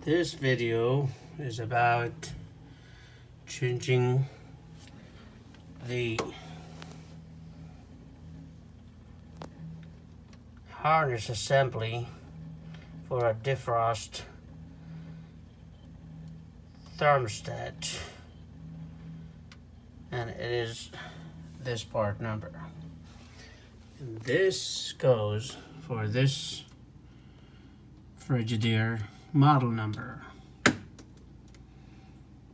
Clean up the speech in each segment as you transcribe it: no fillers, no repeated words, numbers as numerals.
This video is about changing the harness assembly for a defrost thermostat, and it is this part number, and this goes for this Frigidaire model number.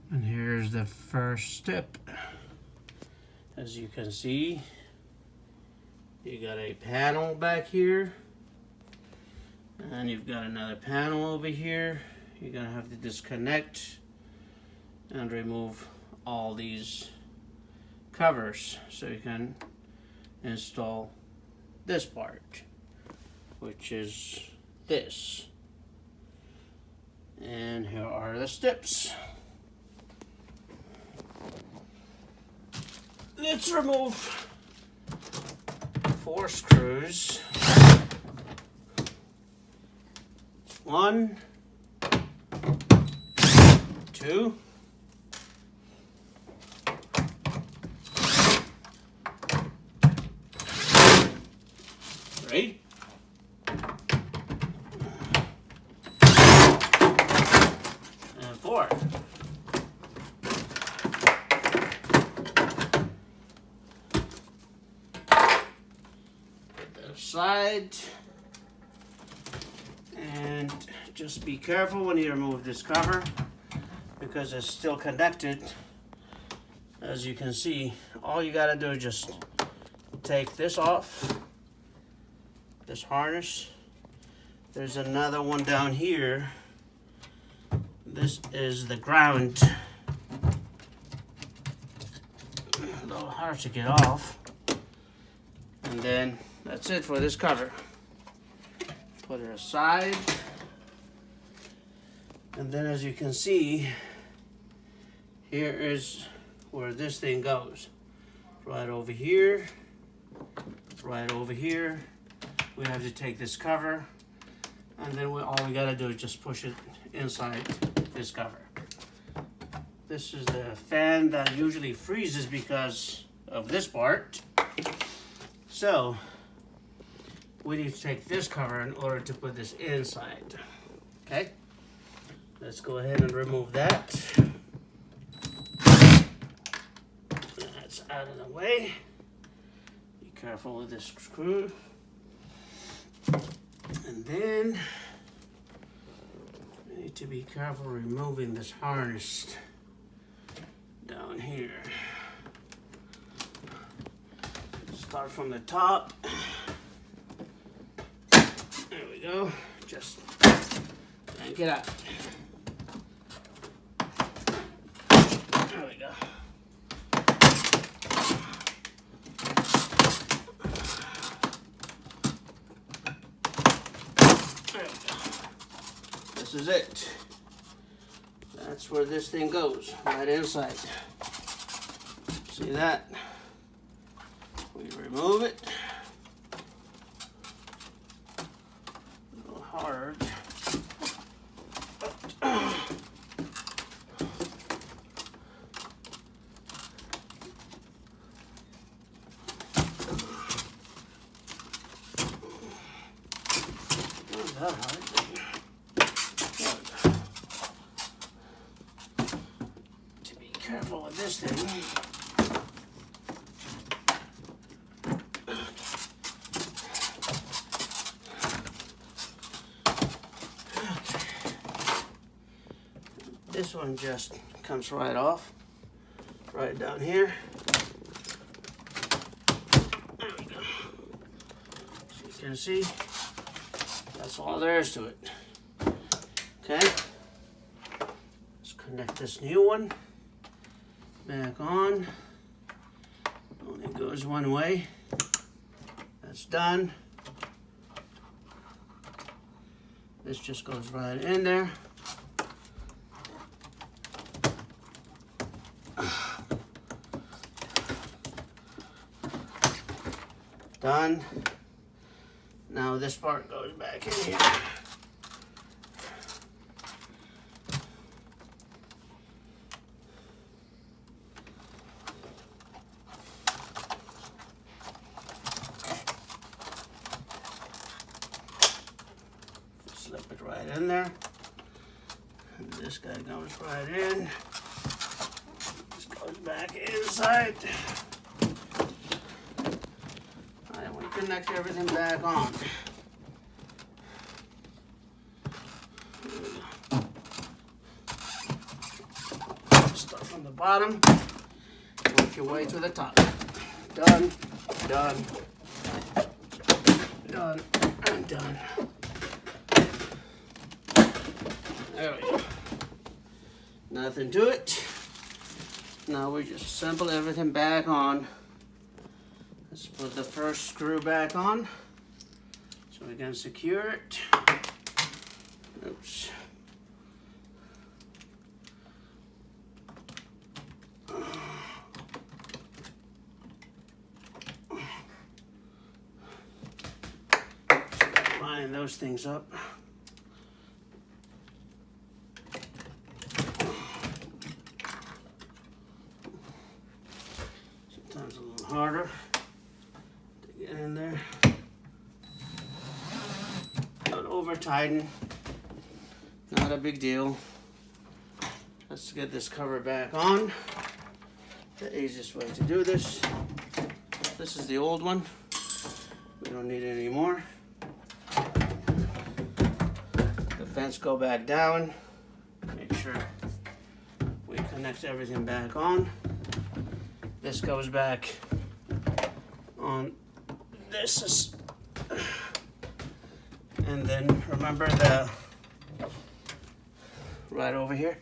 And here's the first step. As you can see, you got a panel back here, and you've got another panel over here. You're gonna have to disconnect and remove all these covers so you can install this part, which is this. And here are the steps. Let's remove 4 screws. 1, 2, 3, and 4. Put that aside, and just be careful when you remove this cover because it's still connected. As you can see, all you gotta do is just take this off, this harness. There's another one down here. This is the ground. A little hard to get off. And then that's it for this cover. Put it aside. And then as you can see, here is where this thing goes. Right over here, right over here. We have to take this cover, and then all we gotta do is just push it inside this cover. This is the fan that usually freezes because of this part. So we need to take this cover in order to put this inside. Okay, let's go ahead and remove that. That's out of the way. Be careful with this screw. And then we need to be careful removing this harness down here. Start from the top. There we go. Just yank it out. There we go. There we go. This is it. That's where this thing goes, right inside. See that? We remove it. A little hard. Not that hard. To be careful with this thing. This one just comes right off, right down here. There we go. So you can see, that's all there is to it. Okay, let's connect this new one back on. Only goes one way. That's done. This just goes right in there. Done. Now this part goes back in here. slip it right in there. And this guy goes right in. This goes back inside. And we connect everything back on. Start from the bottom, work your way to the top. Done, done, done, and done. There we go. Nothing to it. Now we just assemble everything back on. Let's put the first screw back on so we can secure it. Oops. Line those things up. Sometimes a little harder to get in there. Don't over tighten. Not a big deal. Let's get this cover back on. The easiest way to do this. This is the old one. We don't need it anymore. The vents go back down. Make sure we connect everything back on. This goes back on. This is, and then remember the right over here.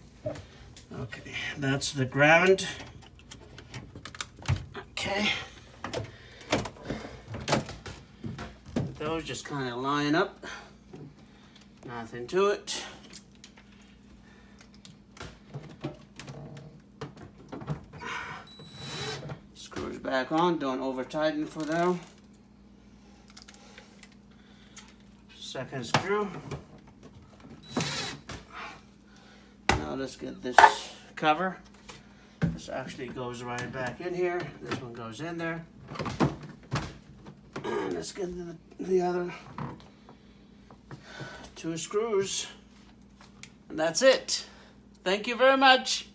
Okay, that's the ground. Okay. Those just kind of line up. Nothing to it. Screws back on. Don't over tighten for them. Second screw. Now let's get this cover. This actually goes right back in here. This one goes in there. And let's get the other 2 screws. And that's it. Thank you very much.